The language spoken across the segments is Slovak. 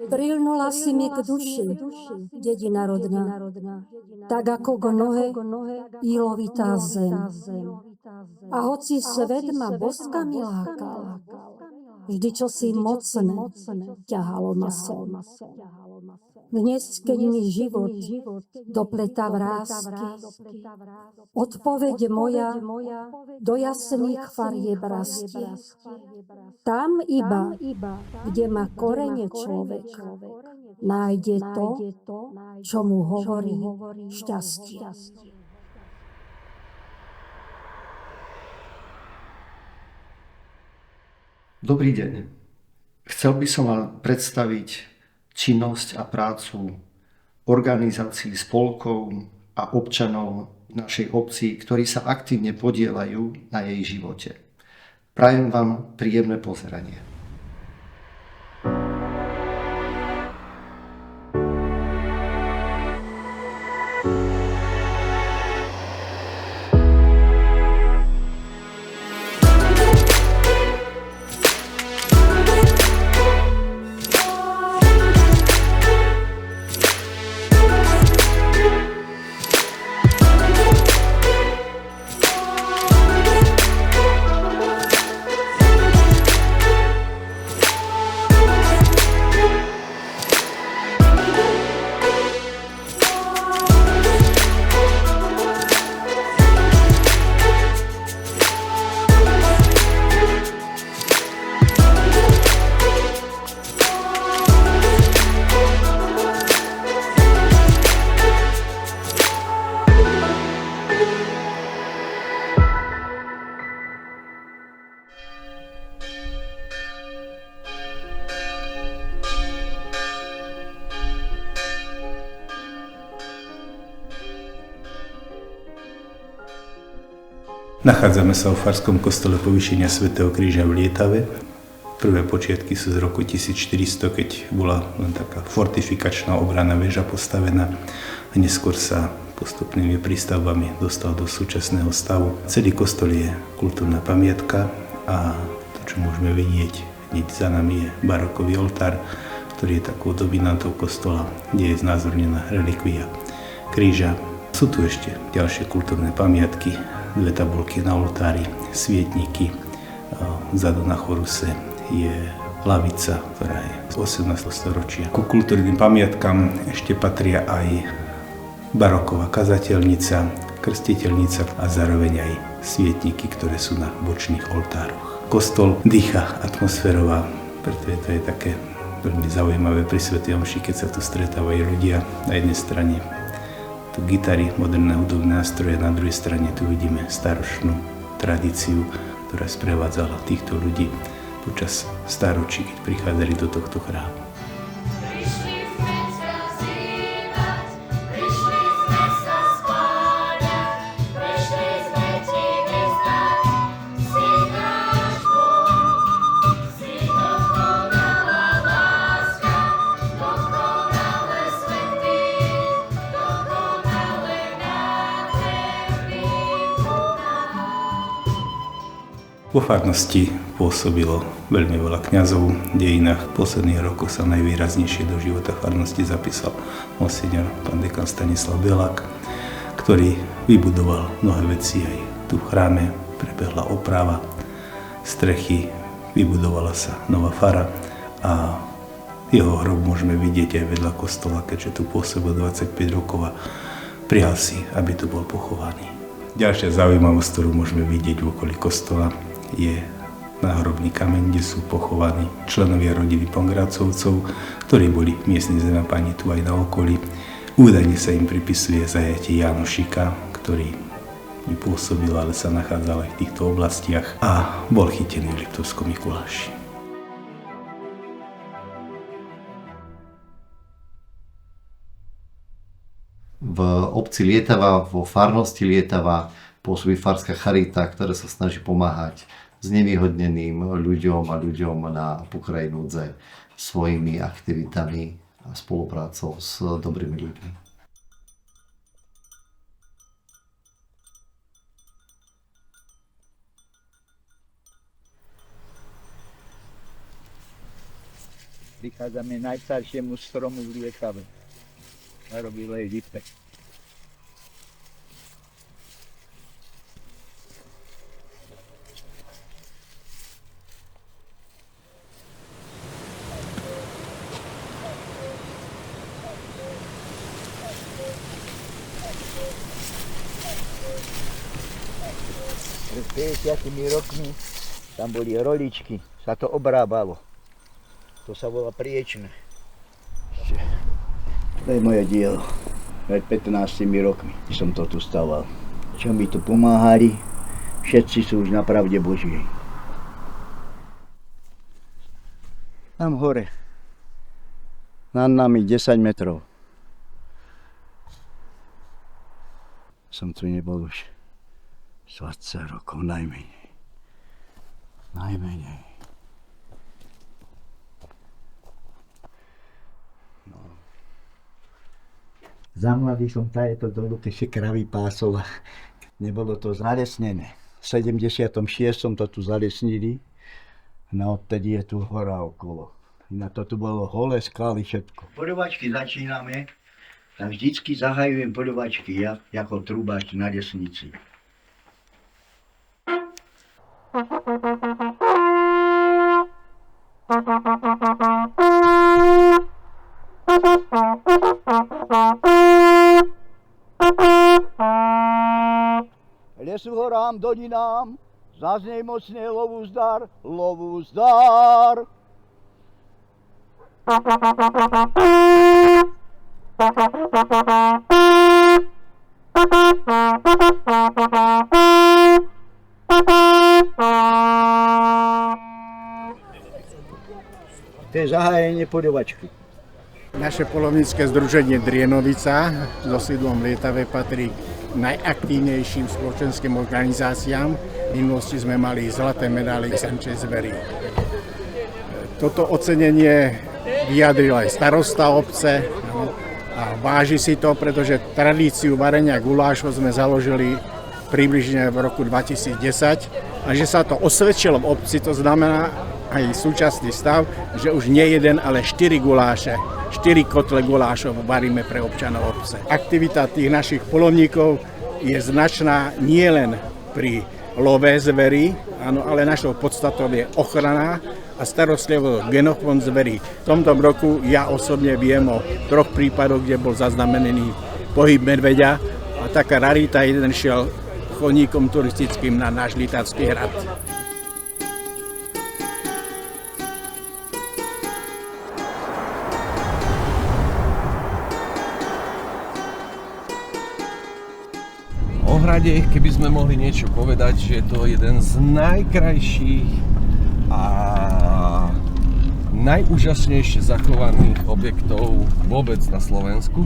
Prilnula si mi k duši, dedina rodná, tak ako k nohe ilovitá zem. A hoci svet ma boskami lákal, vždy čosi mocné ťahalo ma sem. Dnes, keď mi život dopletá vrásky, odpoveď moja do jasných farieb rastie. Tam iba, kde má korene človek, nájde to, čo mu hovorí šťastie. Dobrý deň. Chcel by som vám predstaviť činnosť a prácu organizácií, spolkov a občanov v našej obci, ktorí sa aktívne podieľajú na jej živote. Prajem vám príjemné pozeranie. Nachádzame sa v farskom kostole Povýšenia svätého Kríža v Lietave. Prvé počiatky sú z roku 1400, keď bola len taká fortifikačná obranná väža postavená a neskôr sa postupnými prístavbami dostal do súčasného stavu. Celý kostol je kultúrna pamiatka a to, čo môžeme vidieť hneď za nami, je barokový oltár, ktorý je takou dominantou kostola, kde je znázornená relikvia kríža. Sú tu ešte ďalšie kultúrne pamiatky, dve tabulky na oltári, svietniky. Vzadu na choruse je lavica, ktorá je z 18. storočia. Ku kultúrnym pamiatkám ešte patria aj baroková kazateľnica, krstiteľnica a zároveň aj svietniky, ktoré sú na bočných oltároch. Kostol dýcha atmosférová, preto je to také veľmi zaujímavé pri svätej omši, keď sa tu stretávajú ľudia. Na jednej strane tu gitary, moderné hudobné nástroje, na druhej strane tu vidíme staročnú tradíciu, ktorá sprevádzala týchto ľudí počas stáročí, keď prichádzali do tohto chrámu. Vo farnosti pôsobilo veľmi veľa kňazov. V dejinách posledných rokov sa najvýraznejšie do života farnosti zapísal monsignor pán dekan Stanislav Belák, ktorý vybudoval mnohé veci aj tu v chráme. Prebehla oprava strechy, vybudovala sa nová fara a jeho hrob môžeme vidieť aj vedľa kostola, keďže tu pôsobil 25 rokov a prijal si, aby tu bol pochovaný. Ďalšia zaujímavosť, ktorú môžeme vidieť v okolí kostola, je náhrobný kameň, kde sú pochovaní členovia rodiny Pongrácovcov, ktorí boli miestni zemapáni tu aj na okolí. Údajne sa im pripisuje zajatie Jánošika, ktorý nepôsobil, ale sa nachádzal aj v týchto oblastiach a bol chytený v Liptovskom Mikuláši. V obci Lietava, vo farnosti Lietava pôsobí farská charita, ktorá sa snaží pomáhať znevýhodneným ľuďom a ľuďom na pokraji núdze svojimi aktivitami a spoluprácou s dobrými ľuďmi. Prichádzame najstaršiemu stromu v Lietave. Na robilej lipe. Pred 50 rokmi tam boli roličky, sa to obrábalo. To sa volá priečne. To je moje dielo. Pred 15 rokmi som to tu staval. Čo mi tu pomáhali, všetci sú už na pravde Božej. Tam hore, nad nami 10 metrov. Som tu nebol už 20 rokov najmenej. Najmenej. No. Za mladý som tajeto dolu tie kravy pásol. Nebolo to zalesnené. V 76. to tu zalesnili. No odtedy je tu hora okolo. Na to tu bolo holé skaly všetko. Poľovačky začíname. Tak vždycky zahajujem poľovačky ja, ako trúbač na lesnici. Lesu horám, dolinám, zaznej mocne lovu zdar, lovu zdar. To je zahájenie poľovačky. Naše poľovnícke združenie Drienovica so sídlom v Lietave patrí k najaktívnejším spoločenským organizáciám. V minulosti sme mali zlaté medály Sanchez Very. Toto ocenenie vyjadril aj starosta obce a váži si to, pretože tradíciu varenia gulášov sme založili približne v roku 2010 a že sa to osvedčilo v obci, to znamená aj súčasný stav, že už nie jeden, ale 4 guláše, 4 kotle gulášov varíme pre občanov obce. Aktivita tých našich poľovníkov je značná nielen pri love zvery, ale našou podstatou je ochrana a starostlivosť genofond zvery. V tomto roku ja osobne viem o 3 prípadoch, kde bol zaznamenaný pohyb medveďa a taká rarita, jeden šiel chodníkom turistickým na náš Litavský hrad. O hrade, keby sme mohli niečo povedať, že je to jeden z najkrajších a najúžasnejšie zachovaných objektov vôbec na Slovensku.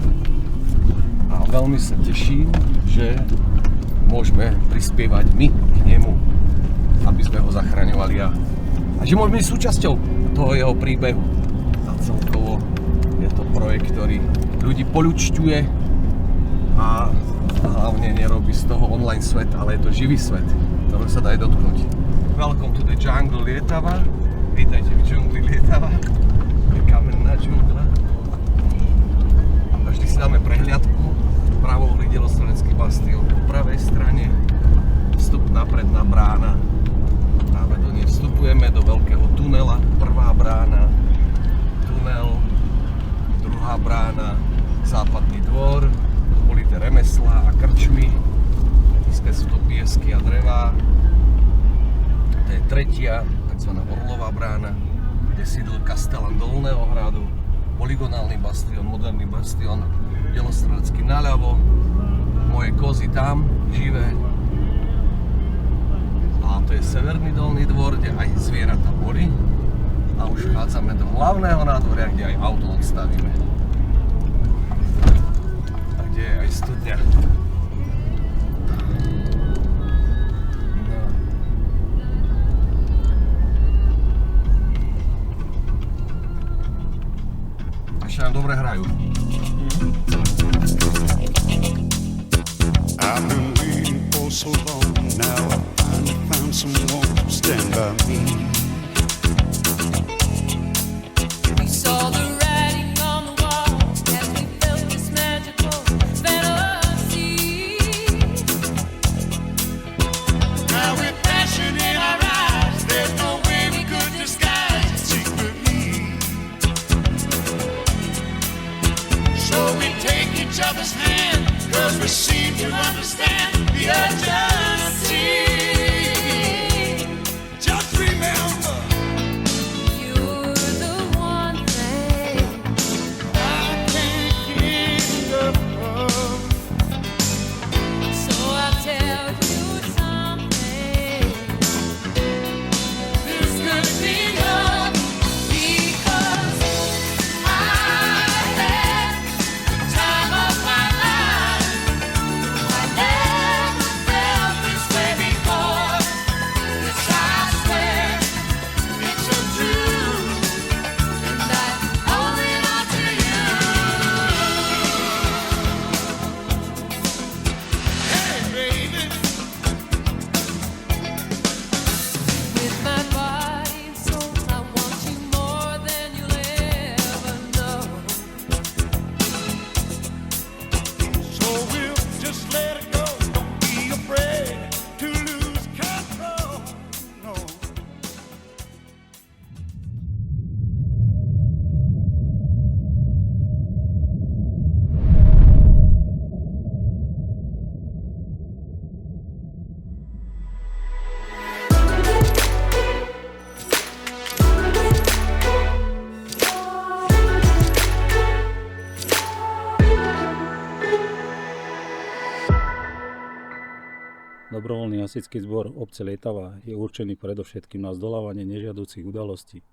A veľmi sa teším, že môžeme prispievať my k nemu, aby sme ho zachraňovali a že môžeme byť súčasťou toho jeho príbehu. A celkovo je to projekt, ktorý ľudí poľučťuje a hlavne nerobí z toho online svet, ale je to živý svet, ktorého sa dá aj dotknúť. Welcome to the jungle Lietava. Vítajte v džungli Lietava. Je kamenná džungla. A vždy si dáme prehliadku. Vpravo Delostrenecký bastión, po pravej strane vstup napredná brána. Práve do nej vstupujeme do veľkého tunela. Prvá brána, tunel, druhá brána, západný dvor, polité remeslá a krčmy. Nízke sú to piesky a drevá. To je tretia, takzvaná Orlová brána, kde sídl kastelan Dolného hradu, polygonálny bastión, moderný bastión, Delostrenecký naľavo, moje kozy tam, živé. A to je Severný Dolný dvor, kde aj zvieratá boli. A už vchádzame do hlavného nádvoria, kde aj auto odstavíme. A kde je aj studňa. No. Ešte nám dobre hrajú. I've been waiting for so long, now I finally found someone to stand by me. Dobrovoľný hasičský zbor obce Lietava je určený predovšetkým na zdolávanie nežiaducich udalostí.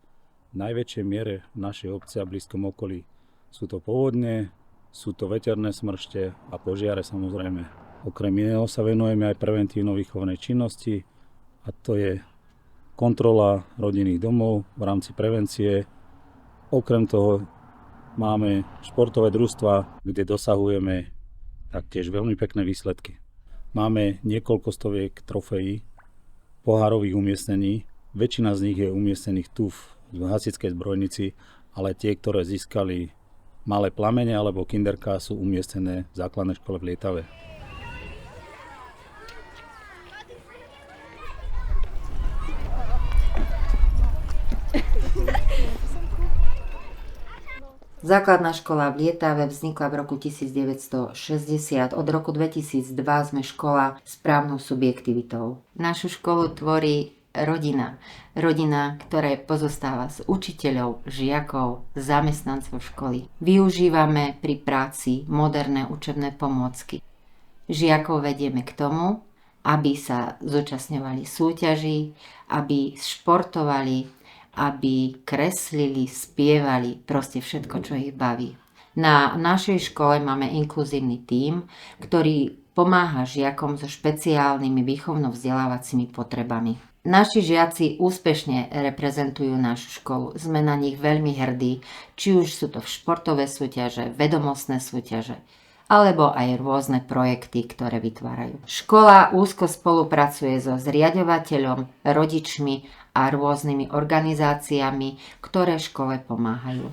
V najväčšej miere v našej obci a blízkom okolí sú to povodne, sú to veterné smršte a požiare samozrejme. Okrem iného sa venujeme aj preventívno-výchovnej činnosti a to je kontrola rodinných domov v rámci prevencie. Okrem toho máme športové družstva, kde dosahujeme taktiež veľmi pekné výsledky. Máme niekoľko stoviek trofejí, pohárových umiestnení. Väčšina z nich je umiestnených tu v hasičskej zbrojnici, ale tie, ktoré získali Malé plamene alebo kinderka, sú umiestnené v základnej škole v Lietave. Základná škola v Lietave vznikla v roku 1960. Od roku 2002 sme škola s právnou subjektivitou. Našu školu tvorí rodina. Rodina, ktorá pozostáva z učiteľov, žiakov, zamestnancov školy. Využívame pri práci moderné učebné pomôcky. Žiakov vedieme k tomu, aby sa zúčastňovali súťaží, aby športovali, aby kreslili, spievali, proste všetko, čo ich baví. Na našej škole máme inkluzívny tím, ktorý pomáha žiakom so špeciálnymi výchovno-vzdelávacími potrebami. Naši žiaci úspešne reprezentujú našu školu. Sme na nich veľmi hrdí, či už sú to športové súťaže, vedomostné súťaže, alebo aj rôzne projekty, ktoré vytvárajú. Škola úzko spolupracuje so zriaďovateľom, rodičmi a rôznymi organizáciami, ktoré škole pomáhajú.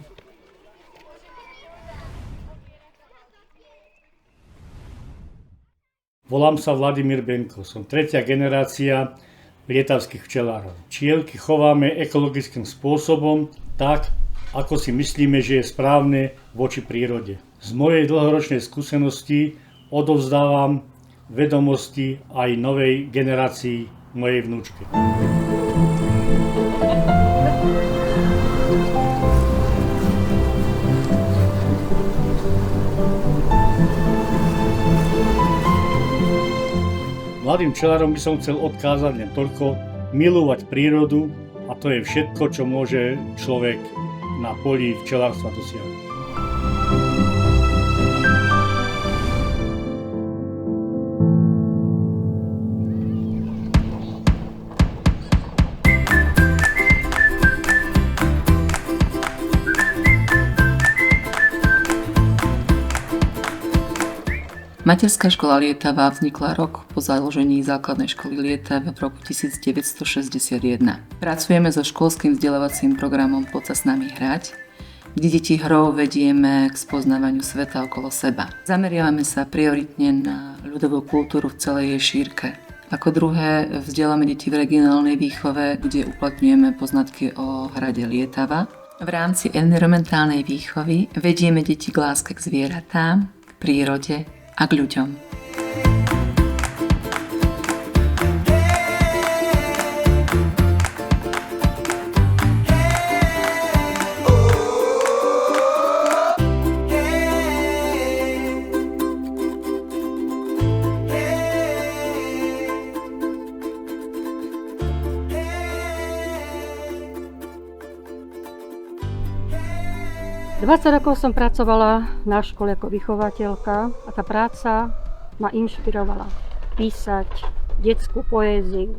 Volám sa Vladimír Benko, som tretia generácia lietavských včelárov. Včielky chováme ekologickým spôsobom, tak ako si myslíme, že je správne voči prírode. Z mojej dlhoročnej skúsenosti odovzdávam vedomosti aj novej generácii mojej vnúčke. Mladým včelárom by som chcel odkázať len toľko: milovať prírodu, a to je všetko, čo môže človek na poli včelárstva dosiahnuť. Materská škola Lietava vznikla rok po založení základnej školy Lietava v roku 1961. Pracujeme so školským vzdelávacím programom Poď sa s nami hrať, kde deti hrou vedieme k spoznávaniu sveta okolo seba. Zameriavame sa prioritne na ľudovú kultúru v celej jej šírke. Ako druhé, vzdeláme deti v regionálnej výchove, kde uplatňujeme poznatky o hrade Lietava. V rámci environmentálnej výchovy vedieme deti k láske k zvieratám, k prírode a k ľuďom. ...20 rokov som pracovala na škole ako vychovateľka a tá práca ma inšpirovala písať detskú poéziu.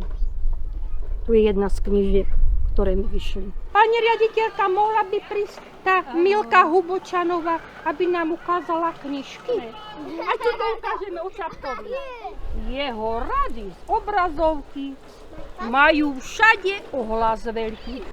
Tu je jedna z knížiek, ktoré mi vyšli. Pani riaditeľka, mohla by prísť tá Milka Hubočanová, aby nám ukázala knižky? A tu to ukážeme Očapkovi. Jeho rady z obrazovky majú všade ohlas veľký.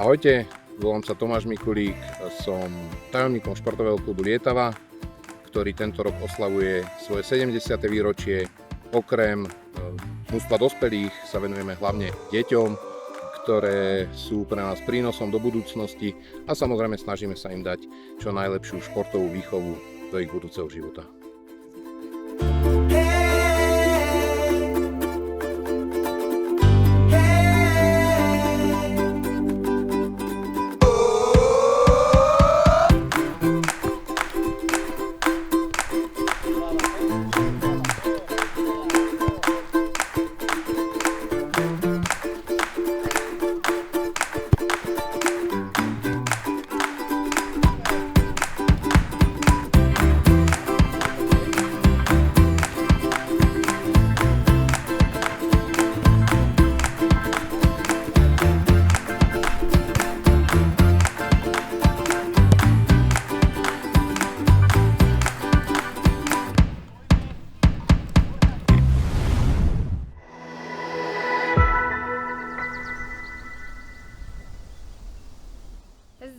Ahojte, Volám sa Tomáš Mikulík, som tajomníkom športového klubu Lietava, ktorý tento rok oslavuje svoje 70. výročie. Okrem mužstva dospelých sa venujeme hlavne deťom, ktoré sú pre nás prínosom do budúcnosti a samozrejme snažíme sa im dať čo najlepšiu športovú výchovu do ich budúceho života.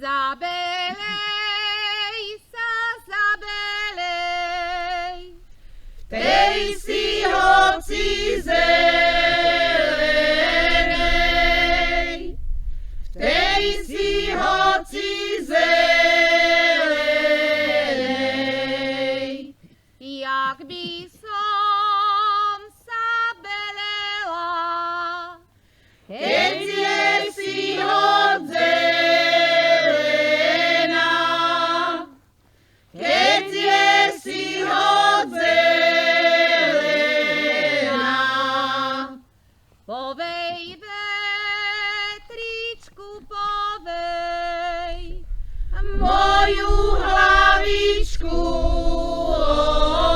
Zabelej sa, zabelej, tej si hoci zelenej, tej si hoci zelenej. Jak by som sa belela, keď je si hoc Povej, vetričku, povej, moju hlavičku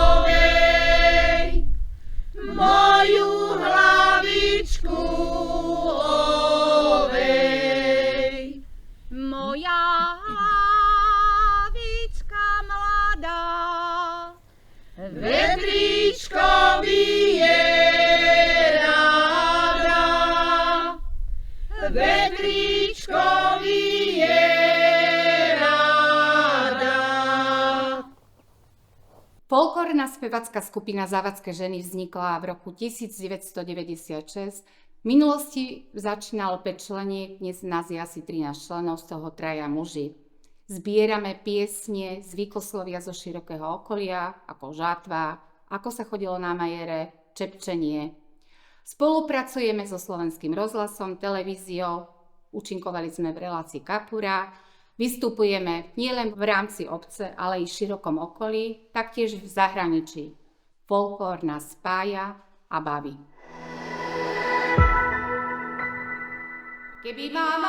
ovej, moju hlavičku ovej. Moja hlavička mladá, vetričko bije. Vetríčkovi je rada. Folklórna spevacká skupina Závodské ženy vznikla v roku 1996. V minulosti začínalo 5 členiek, dnes nás je asi 13 členov, z toho 3 muži. Zbierame piesne, zvykoslovia zo širokého okolia, ako žatva, ako sa chodilo na majere, čepčenie. Spolupracujeme so Slovenským rozhlasom, televíziou, účinkovali sme v relácii Kapura, vystupujeme nielen v rámci obce, ale i v širokom okolí, taktiež v zahraničí. Folklór nás spája a baví. Keby ma